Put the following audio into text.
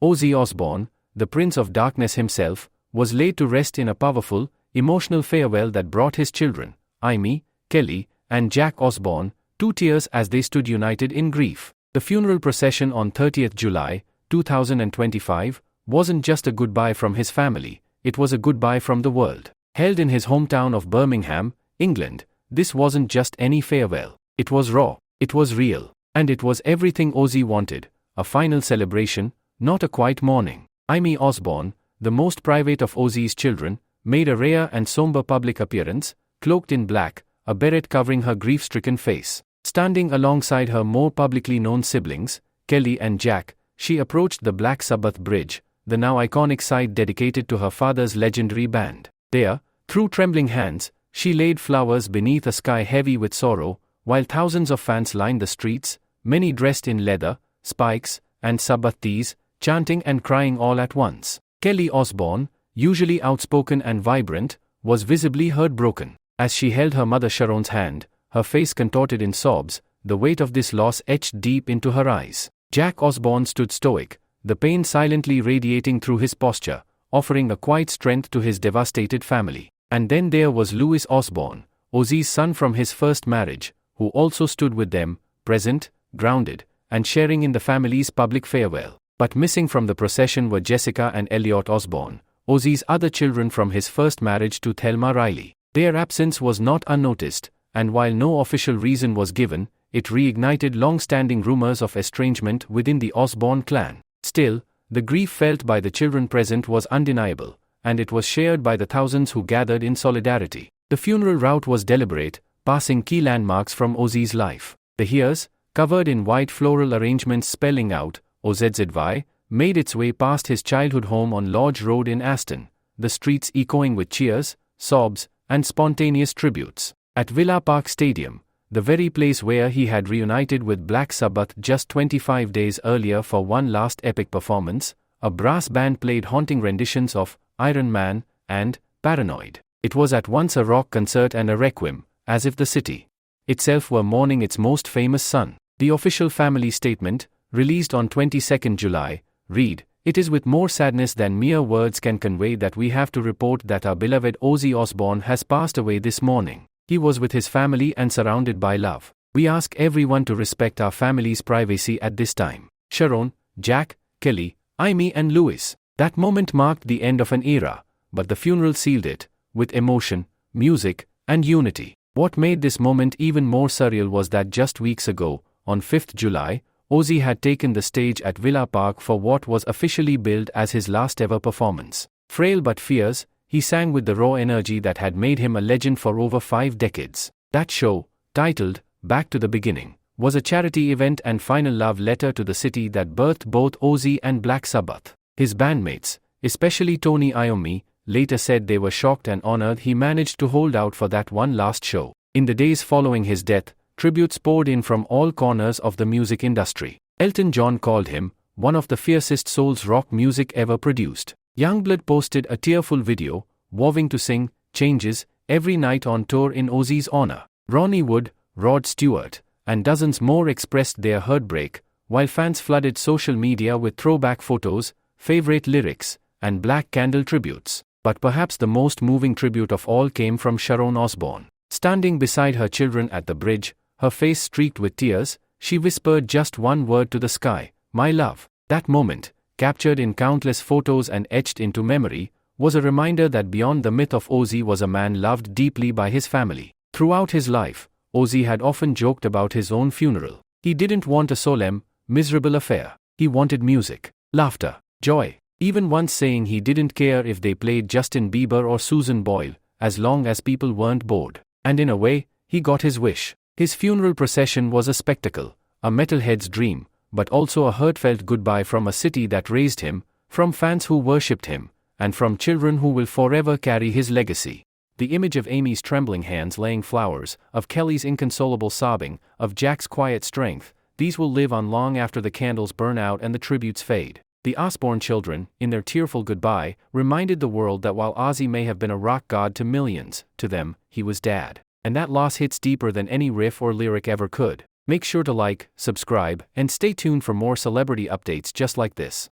Ozzy Osbourne, the Prince of Darkness himself, was laid to rest in a powerful, emotional farewell that brought his children, Aimee, Kelly, and Jack Osbourne, to tears as they stood united in grief. The funeral procession on 30th July, 2025, wasn't just a goodbye from his family, it was a goodbye from the world. Held in his hometown of Birmingham, England, this wasn't just any farewell. It was raw, it was real, and it was everything Ozzy wanted, a final celebration, not a quiet mourning. Aimee Osbourne, the most private of Ozzy's children, made a rare and somber public appearance, cloaked in black, a beret covering her grief-stricken face. Standing alongside her more publicly known siblings, Kelly and Jack, she approached the Black Sabbath Bridge, the now iconic site dedicated to her father's legendary band. There, through trembling hands, she laid flowers beneath a sky heavy with sorrow, while thousands of fans lined the streets, many dressed in leather, spikes, and Sabbath tees, chanting and crying all at once. Kelly Osbourne, usually outspoken and vibrant, was visibly heartbroken. As she held her mother Sharon's hand, her face contorted in sobs, the weight of this loss etched deep into her eyes. Jack Osbourne stood stoic, the pain silently radiating through his posture, offering a quiet strength to his devastated family. And then there was Louis Osbourne, Ozzy's son from his first marriage, who also stood with them, present, grounded, and sharing in the family's public farewell. But missing from the procession were Jessica and Elliot Osbourne, Ozzy's other children from his first marriage to Thelma Riley. Their absence was not unnoticed, and while no official reason was given, it reignited long-standing rumors of estrangement within the Osbourne clan. Still, the grief felt by the children present was undeniable, and it was shared by the thousands who gathered in solidarity. The funeral route was deliberate, passing key landmarks from Ozzy's life. The hearse, covered in white floral arrangements spelling out OZZY, made its way past his childhood home on Lodge Road in Aston, the streets echoing with cheers, sobs, and spontaneous tributes. At Villa Park Stadium, the very place where he had reunited with Black Sabbath just 25 days earlier for one last epic performance, a brass band played haunting renditions of Iron Man and Paranoid. It was at once a rock concert and a requiem, as if the city itself were mourning its most famous son. The official family statement, released on 22nd July, read, "It is with more sadness than mere words can convey that we have to report that our beloved Ozzy Osbourne has passed away this morning. He was with his family and surrounded by love. We ask everyone to respect our family's privacy at this time. Sharon, Jack, Kelly, Aimee and Louis." That moment marked the end of an era, but the funeral sealed it, with emotion, music, and unity. What made this moment even more surreal was that just weeks ago, on 5th July, Ozzy had taken the stage at Villa Park for what was officially billed as his last ever performance. Frail but fierce, he sang with the raw energy that had made him a legend for over 5 decades. That show, titled Back to the Beginning, was a charity event and final love letter to the city that birthed both Ozzy and Black Sabbath. His bandmates, especially Tony Iommi, later said they were shocked and honored he managed to hold out for that one last show. In the days following his death, tributes poured in from all corners of the music industry. Elton John called him one of the fiercest souls rock music ever produced. Yungblud posted a tearful video, vowing to sing Changes every night on tour in Ozzy's honor. Ronnie Wood, Rod Stewart, and dozens more expressed their heartbreak, while fans flooded social media with throwback photos, favorite lyrics, and Black Candle tributes. But perhaps the most moving tribute of all came from Sharon Osbourne. Standing beside her children at the bridge, her face streaked with tears, she whispered just one word to the sky, "My love." That moment, captured in countless photos and etched into memory, was a reminder that beyond the myth of Ozzy was a man loved deeply by his family. Throughout his life, Ozzy had often joked about his own funeral. He didn't want a solemn, miserable affair. He wanted music, laughter, joy, even once saying he didn't care if they played Justin Bieber or Susan Boyle, as long as people weren't bored. And in a way, he got his wish. His funeral procession was a spectacle, a metalhead's dream, but also a heartfelt goodbye from a city that raised him, from fans who worshipped him, and from children who will forever carry his legacy. The image of Aimee's trembling hands laying flowers, of Kelly's inconsolable sobbing, of Jack's quiet strength, these will live on long after the candles burn out and the tributes fade. The Osbourne children, in their tearful goodbye, reminded the world that while Ozzy may have been a rock god to millions, to them, he was dad. And that loss hits deeper than any riff or lyric ever could. Make sure to like, subscribe, and stay tuned for more celebrity updates just like this.